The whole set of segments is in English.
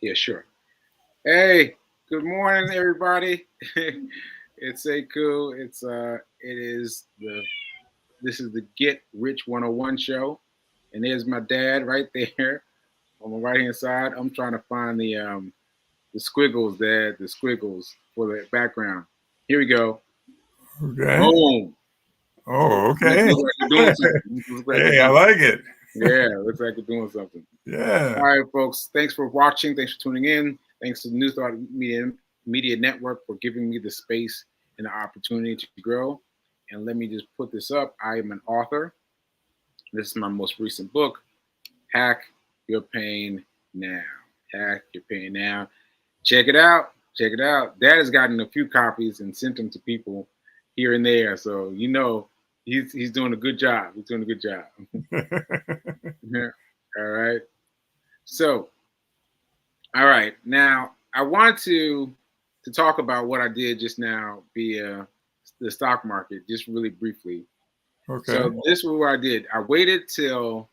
Yeah, sure. Hey, good morning, everybody. It's Aku. It is the this is the Get Rich 101 show, and there's my dad right there on the right hand side. I'm trying to find the squiggles there, the squiggles for the background. Here we go. Okay. Boom. Oh, okay. Looks like we're doing something. Looks like we're Hey, I doing like it. Yeah, looks like we're doing something. All Yeah. right, folks. Thanks for watching. Thanks for tuning in. Thanks to the New Thought Media Network for giving me the space and the opportunity to grow. And let me just put this up. I am an author. This is my most recent book, Hack Your Pain Now. Hack Your Pain Now. Check it out. Check it out. Dad has gotten a few copies and sent them to people here and there. So he's doing a good job. He's doing a good job. All right. So all right. Now, I want to talk about what I did just now via the stock market, just really briefly. Okay. So this was what I did. I waited till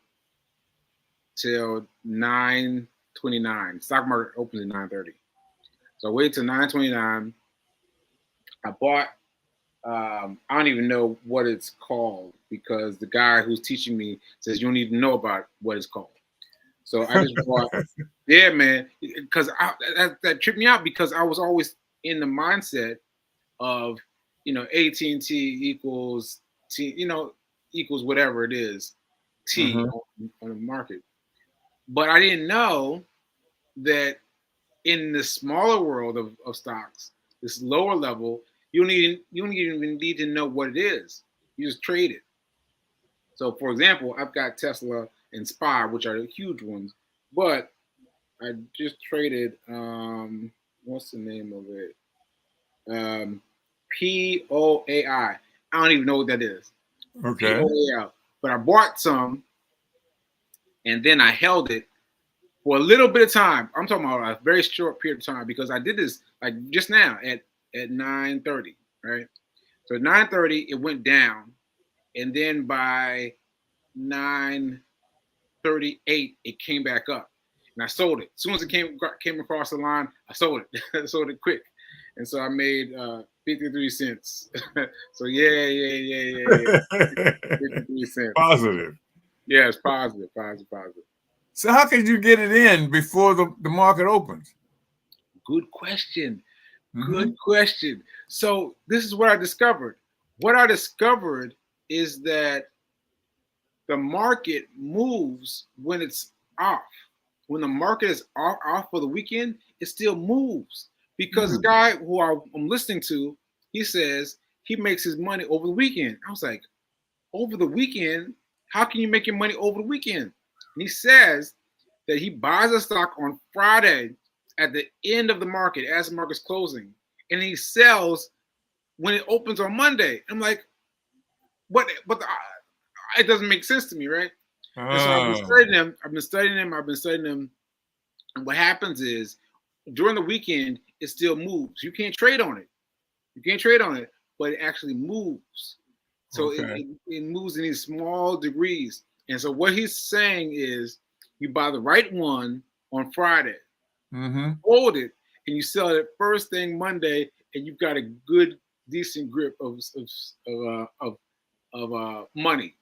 9:29. Stock market opens at 9:30. So I waited till 9:29. I bought. I don't even know what it's called because the guy who's teaching me says you don't even know about what it's called. So I just bought. Yeah, man, because that tripped me out because I was always in the mindset of AT&T equals T, equals whatever it is T Hmm. on the market, but I didn't know that in the smaller world of stocks, this lower level, you don't even need to know what it is. You just trade it. So, for example, I've got Tesla and SPY, which are the huge ones, but I just traded what's the name of it? POAI. I don't even know what that is. Okay. POAI. But I bought some and then I held it for a little bit of time. I'm talking about a very short period of time because I did this like just now at 9:30, right? So at 9:30 it went down, and then by 9:38 it came back up, and I sold it. As soon as it came across the line, I sold it. I sold it quick, and so I made 53 cents. So yeah. 53 cents. Positive. Yeah, it's positive, positive, positive. So how could you get it in before the market opens? Good question. Hmm. Good question. So this is what I discovered. What I discovered is that the market moves when it's off. When the market is off for the weekend, it still moves because the guy who I'm listening to, he says he makes his money over the weekend. I was like, over the weekend? How can you make your money over the weekend? And he says that he buys a stock on Friday at the end of the market as the market's closing, and he sells when it opens on Monday. I'm like, what? But it doesn't make sense to me, right? And so I've been Ah. studying them. And what happens is during the weekend, it still moves. You can't trade on it. You can't trade on it, but it actually moves. So Okay. it moves in these small degrees. And so what he's saying is you buy the right one on Friday, Hmm. hold it, and you sell it first thing Monday, and you've got a good, decent grip of money.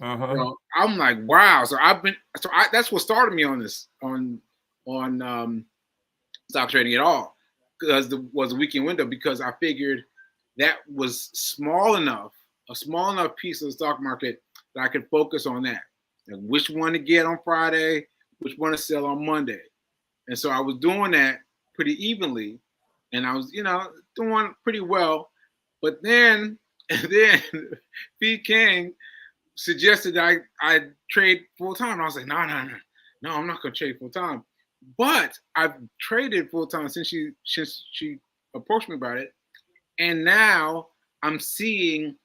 Uh-huh. So I'm like, wow. That's what started me on this on stock trading at all because the was a weekend window because I figured that was a small enough piece of the stock market that I could focus on that. And which one to get on Friday, which one to sell on Monday. And so I was doing that pretty evenly and I was, doing pretty well. But then and then P King suggested I trade full time. I was like, no, I'm not gonna trade full time. But I've traded full time since she approached me about it, and now I'm seeing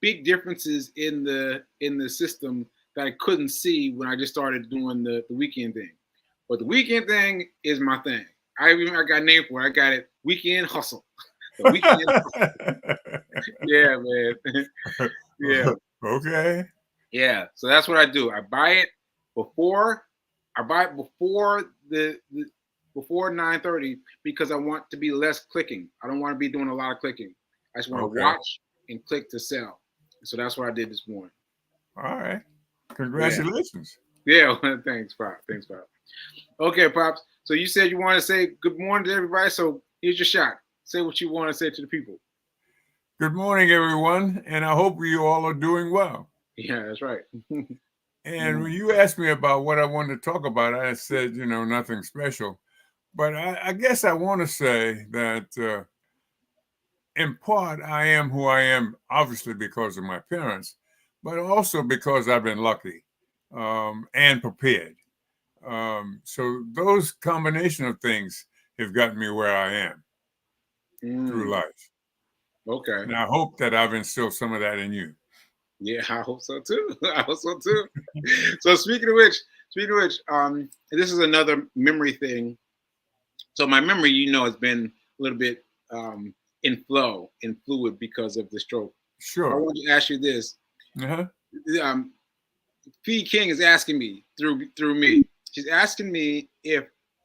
big differences in the system that I couldn't see when I just started doing the weekend thing. But the weekend thing is my thing. I got a name for it. I got it. Weekend hustle. The weekend. Yeah, man. Yeah. Okay. Yeah, so that's what I do. I buy it before the before 9:30 because I want to be less clicking. I don't want to be doing a lot of clicking. I just want to Okay. watch and click to sell. So that's what I did this morning. All right. Yeah. Congratulations. Yeah. Thanks, Pop. Thanks, Pop. Okay, Pops. So you said you want to say good morning to everybody. So here's your shot. Say what you want to say to the people. Good morning, everyone, and I hope you all are doing well. Yeah, that's right. And when you asked me about what I wanted to talk about, I said, nothing special. But I guess I want to say that in part, I am who I am, obviously because of my parents, but also because I've been lucky and prepared. So those combination of things have gotten me where I am through life. Okay. And I hope that I've instilled some of that in you. Yeah, I hope so too. I hope so too. So speaking of which, this is another memory thing. So my memory, has been a little bit in fluid because of the stroke. I Sure. want to ask you this. Uh-huh. P King is asking me through me. She's asking me if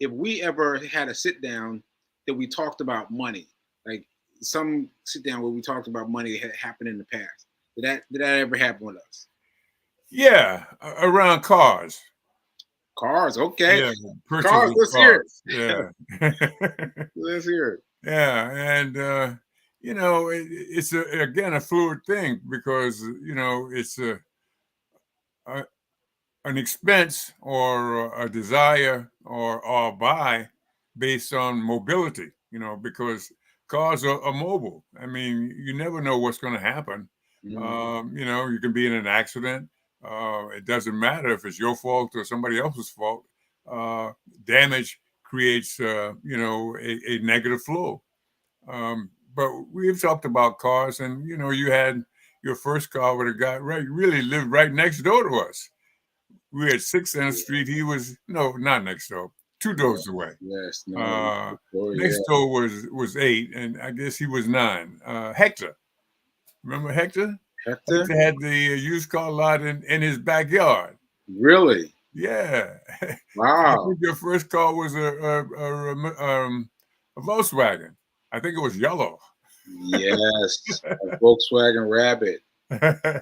we ever had a sit down that we talked about money, like some sit down where we talked about money that had happened in the past. Did that ever happen with us? Yeah, around cars. Cars, okay. Yeah, purchase Cars, of let's hear cars. it. Yeah. Let's hear it. Yeah, and it's again a fluid thing because it's a an expense or a desire or buy based on mobility. Because cars are mobile. I mean, you never know what's going to happen. Mm. You can be in an accident. It doesn't matter if it's your fault or somebody else's fault. Damage creates, a negative flow. But we've talked about cars, and you had your first car with a guy really lived right next door to us. We had 6th End Street. He was no, not next door, two Yeah. doors away. Yes, no. Uh, Oh, yeah. Next door was 8, and I guess he was 9. Hector, remember Hector? Hector? Hector had the used car lot in his backyard. Really? Yeah, I Wow. think your first car was a Volkswagen. I think it was yellow. Yes. A Volkswagen Rabbit. Yeah.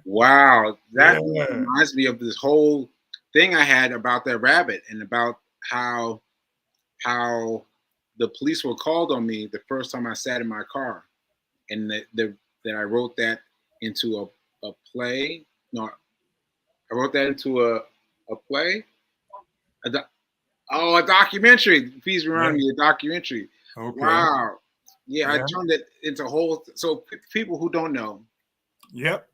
Wow. That reminds me of this whole thing I had about that rabbit and about how the police were called on me the first time I sat in my car, and that I wrote that into a play. No, I wrote that into a play. A a documentary. Please remind Yeah. me a documentary. Okay. Wow. Yeah, I Yeah. turned it into a whole. So people who don't know, Yep.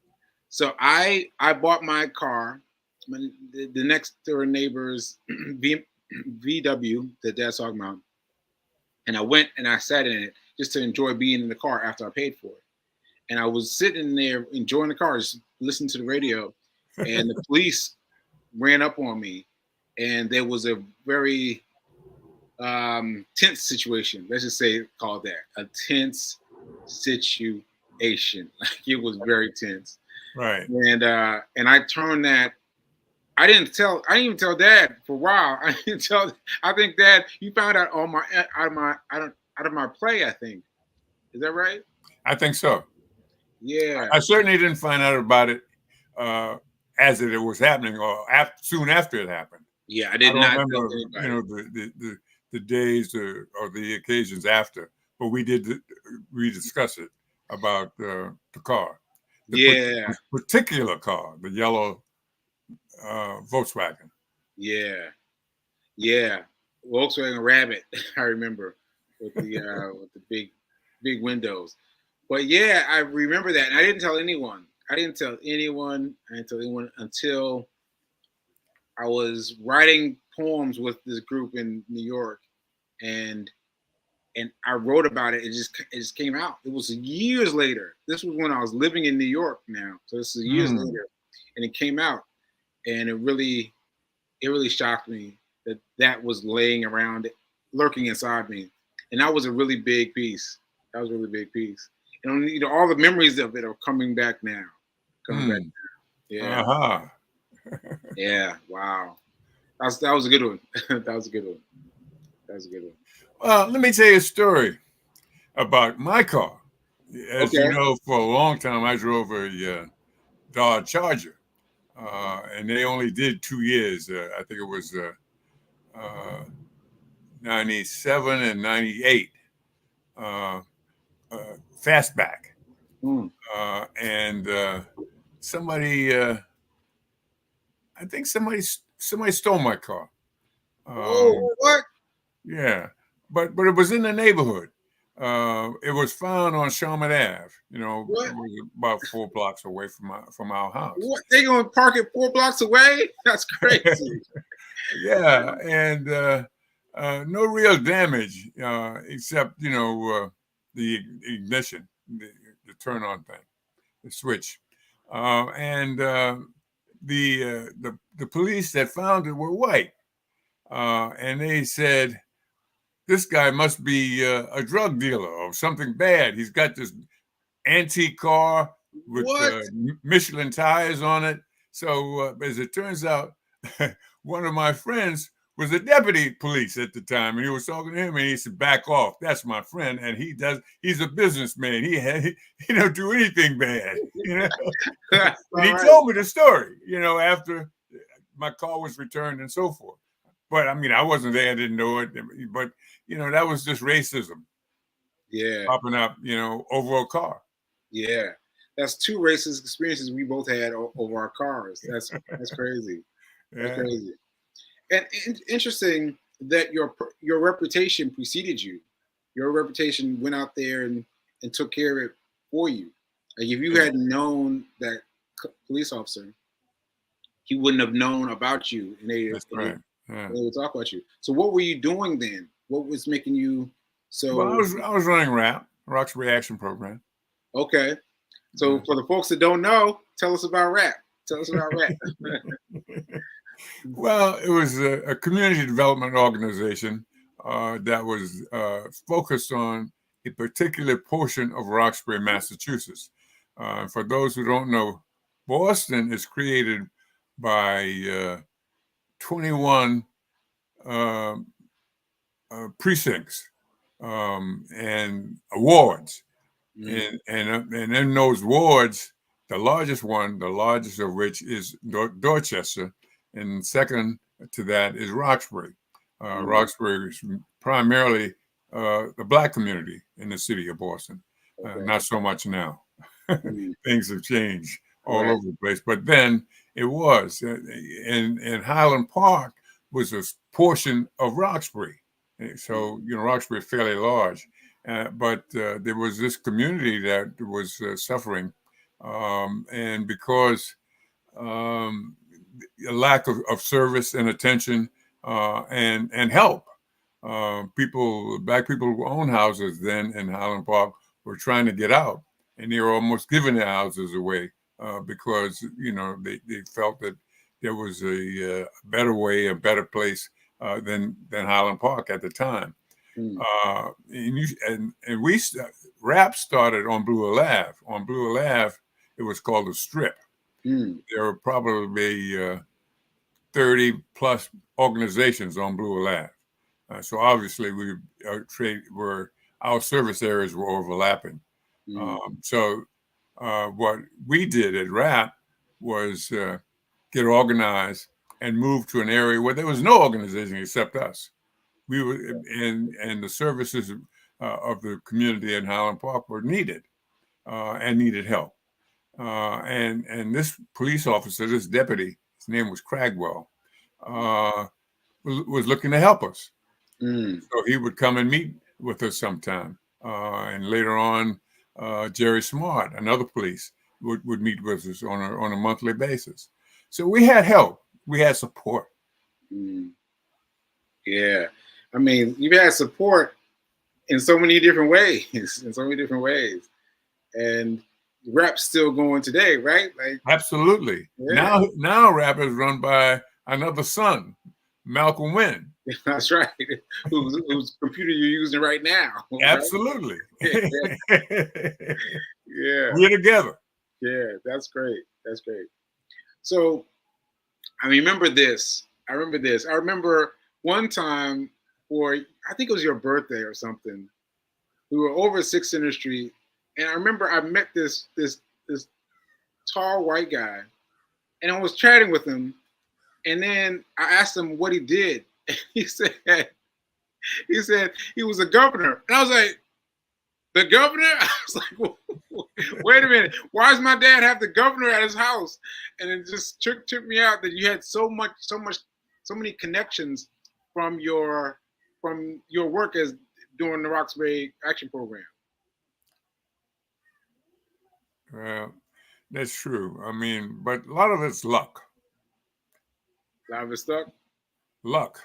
so I bought my car. The next door neighbor's VW that Dad's talking about, and I went and I sat in it just to enjoy being in the car after I paid for it. And I was sitting there enjoying the car, just listening to the radio, and the police ran up on me, and there was a very tense situation. Let's just say call that a tense situation. Like it was very tense. Right. And I turned that. I didn't even tell Dad for a while. I didn't tell. I think Dad, you found out on my out of my play. I think, is that right? I think so. Yeah. I certainly didn't find out about it uh, as it was happening or soon after it happened. Yeah, I I did don't not tell remember, anybody. the days or the occasions after, but we discussed it about the car, Yeah, particular car, the yellow Volkswagen. yeah, yeah. Volkswagen Rabbit. I remember with the big windows. But yeah, I remember that, and I didn't tell anyone. I didn't tell anyone. I didn't tell anyone until I was writing poems with this group in New York, and I wrote about it. It just came out. It was years later. This was when I was living in New York now. So this is years Mm. later, and it came out, and it really shocked me that was laying around, lurking inside me, and that was a really big piece. That was a really big piece, and all the memories of it are coming back now. Coming back. Mm. Yeah, Uh-huh. yeah. Wow, that was a good one. That was a good one. That's a good one. Well, let me tell you a story about my car. As you Okay. know, for a long time, I drove a Dodge Charger, and they only did 2 years. I think it was uh, 97 and 98 uh, uh, fastback. Mm. And somebody, I think somebody stole my car. Um, Oh, what? yeah, but it was in the neighborhood. It was found on Sharman Ave. It What? was about 4 blocks away from our house. What? They gonna park it 4 blocks away? That's crazy. Yeah, and no real damage except the ignition, the turn on thing, the switch, and the police that found it were white, and they said this guy must be a drug dealer or something bad. He's got this antique car with What? Michelin tires on it. So as it turns out, one of my friends was a deputy police at the time, and he was talking to him, and he said, "Back off. That's my friend, and he's a businessman. He don't do anything bad, you know." That's And all he right. told me the story, after my car was returned and so forth. But I mean, I wasn't there, I didn't know it, but that was just racism Yeah, popping up, over a car. yeah. That's two racist experiences we both had over our cars. That's crazy. That's Yeah. crazy. And interesting that your reputation preceded you. Your reputation went out there and took care of it for you. Like if you Yeah, had known that police officer, he wouldn't have known about you, and that's right. Yeah. they would talk about you. So what were you doing then? What was making you Well, I so was I was running RAP, Rock's Reaction Program. okay? So Yeah. for the folks that don't know, tell us about rap. Tell us about rap. Well, it was a community development organization that was focused on a particular portion of Roxbury, Massachusetts. For those who don't know, Boston is created by 21 uh, precincts and awards. Mm, And in those wards, the largest of which is Dorchester, and second to that is Roxbury. mm, Roxbury is primarily the black community in the city of Boston. okay. Not so much now. Mm, Things have changed all right. over the place, but then it was. And Highland Park was a portion of Roxbury. Mm, So, Roxbury is fairly large. But there was this community that was suffering, and because um, a lack of service and attention and help, black people who own houses then in Highland Park were trying to get out, and they were almost giving their houses away because they felt that there was a better way, a better place than Highland Park at the time. mm, And we rap started on Blue Ave. On Blue Ave, it was called the Strip. mm, There were probably 30 plus organizations on Blue Ave. So obviously our service areas were overlapping. mm, So what we did at RAP was get organized and move to an area where there was no organization except us. We were and the services of the community in Highland Park were needed and needed help. And this police officer, this deputy, his name was Cragwell, uh, was looking to help us. mm, So he would come and meet with us sometime. And later on, Jerry Smart, another police, would meet with us on a monthly basis. So we had help, we had support. mm. Yeah. I mean, you've had support in so many different ways, in so many different ways. And rap's still going today, right? Like, Absolutely. yeah, Now rap is run by another son, Malcolm Wynn. that's right. Whose computer you're using right now, right? Absolutely. Yeah, We're together. yeah, that's great. That's great. So I remember this. I remember one time for I think it was your birthday or something. We were over at 6th Center Street, and I remember I met this tall white guy, and I was chatting with him, and then I asked him what he did. And he said he was a governor, and I was like, the governor? I was like, wait a minute, why does my dad have the governor at his house? And it just took me out that you had so many connections from your work as doing the Roxbury Action Program. Well, that's true. I mean, but a lot of it's luck. A lot of it stuck. Luck.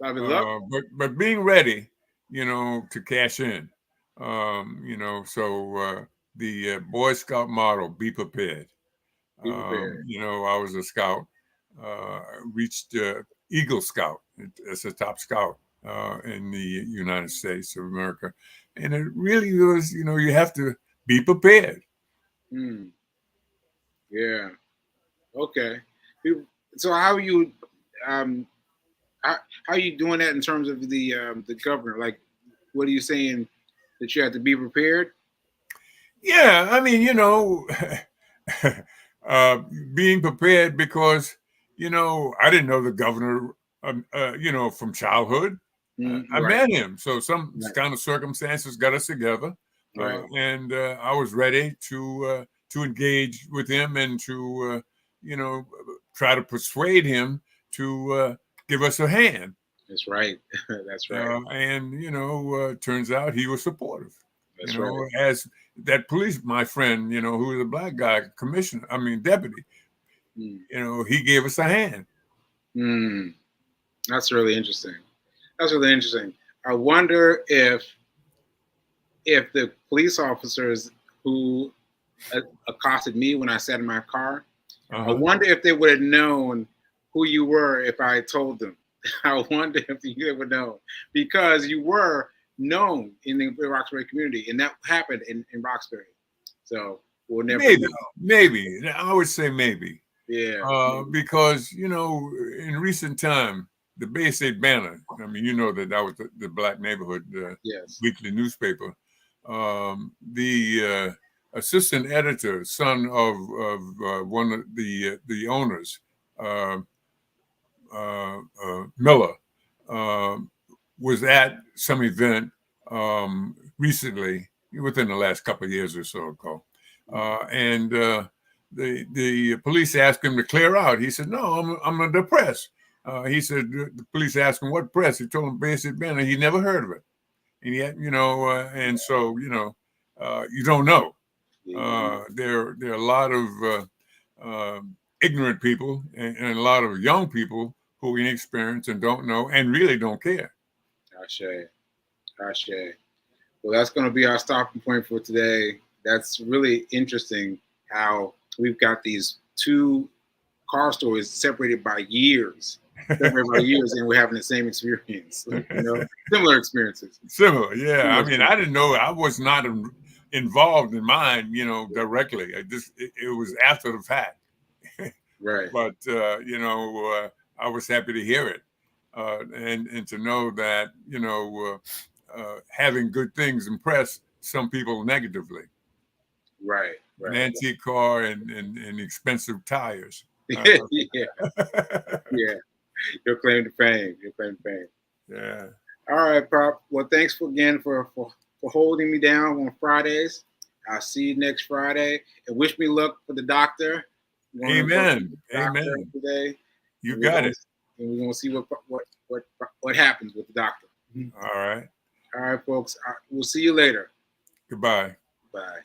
A lot of it luck. But being ready, to cash in. So the Boy Scout motto: be prepared. Be prepared. I was a scout. Reached Eagle Scout as a top scout in the United States of America, and it really was. You have to be prepared. Yeah. Okay. So how are you? How are you doing that in terms of the governor? Like, what are you saying that you have to be prepared? Yeah, I mean, being prepared because I didn't know the governor. From childhood, I met him. So some kind of circumstances got us together, and I was ready to engage with him and to try to persuade him to give us a hand. That's right. That's right. And turns out he was supportive. That's right. As that police, my friend, who was a black guy, deputy, he gave us a hand. That's really interesting. That's really interesting. I wonder if the police officers who accosted me when I sat in my car, I wonder if they would have known who you were if I had told them. I wonder if you would know, because you were known in the Roxbury community, and that happened in Roxbury. So we'll never maybe I would say maybe. Yeah. Because in recent time, the Bay State Banner. I mean, that was the black neighborhood weekly newspaper. The assistant editor, son of one of the owners, Miller, was at some event recently, within the last couple of years or so ago, and the police asked him to clear out. He said, "No, I'm under press." He said the police asked him what press. He told them Basic Banner. He never heard of it, and yet and so you don't know. There are a lot of ignorant people and a lot of young people who are inexperienced and don't know and really don't care. Ashe. Well, that's going to be our stopping point for today. That's really interesting how we've got these two car stories separated by years, and we're having the same experience. Similar experiences. Similar, yeah. I didn't know. I was not involved in mine, directly. It was after the fact. Right. But I was happy to hear it, and to know that having good things impress some people negatively. Right. An antique car and expensive tires. Yeah. Your claim to fame. Yeah. All right, Pop. Well, thanks again for holding me down on Fridays. I'll see you next Friday. And wish me luck for the doctor. Amen. Today. You got it. And we're gonna see what happens with the doctor. All right, folks. We'll see you later. Goodbye. Bye.